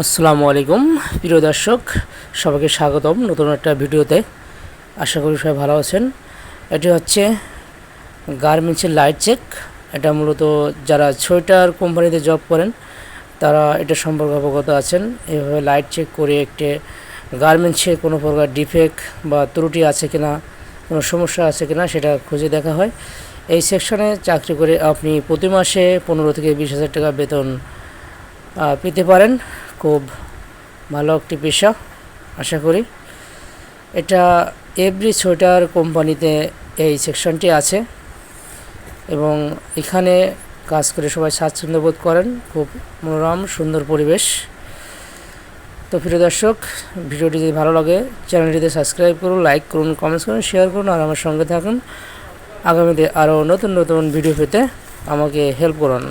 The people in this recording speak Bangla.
আসসালামু আলাইকুম প্রিয় দর্শক, সবাইকে স্বাগতম নতুন একটা ভিডিওতে। আশা করি সবাই ভালো আছেন। এটি হচ্ছে গার্মেন্টসের লাইট চেক। এটা মূলত যারা সোয়েটার কোম্পানিতে জব করেন তারা এটা সম্পর্কে অবগত আছেন। এইভাবে লাইট চেক করে একটি গার্মেন্টসে কোনো প্রকার ডিফেক্ট বা ত্রুটি আছে কিনা, কোনো সমস্যা আছে কিনা সেটা খুঁজে দেখা হয়। এই সেকশনে চাকরি করে আপনি প্রতি মাসে 15 থেকে 20,000 টাকা বেতন পেতে পারেন। খুব ভালো একটি পেশা আশা করি। এটা এভরি সোয়েটার কোম্পানিতে এই সেকশনটি আছে এবং এখানে কাজ করে সবাই স্বাচ্ছন্দ্য বোধ করেন। খুব মনোরম সুন্দর পরিবেশ। তো প্রিয় দর্শক, ভিডিওটি যদি ভালো লাগে চ্যানেলটিতে সাবস্ক্রাইব করুন, লাইক করুন, কমেন্টস করুন, শেয়ার করুন আর আমার সঙ্গে থাকুন। আগামীতে আরও নতুন নতুন ভিডিও পেতে আমাকে হেল্প করুন।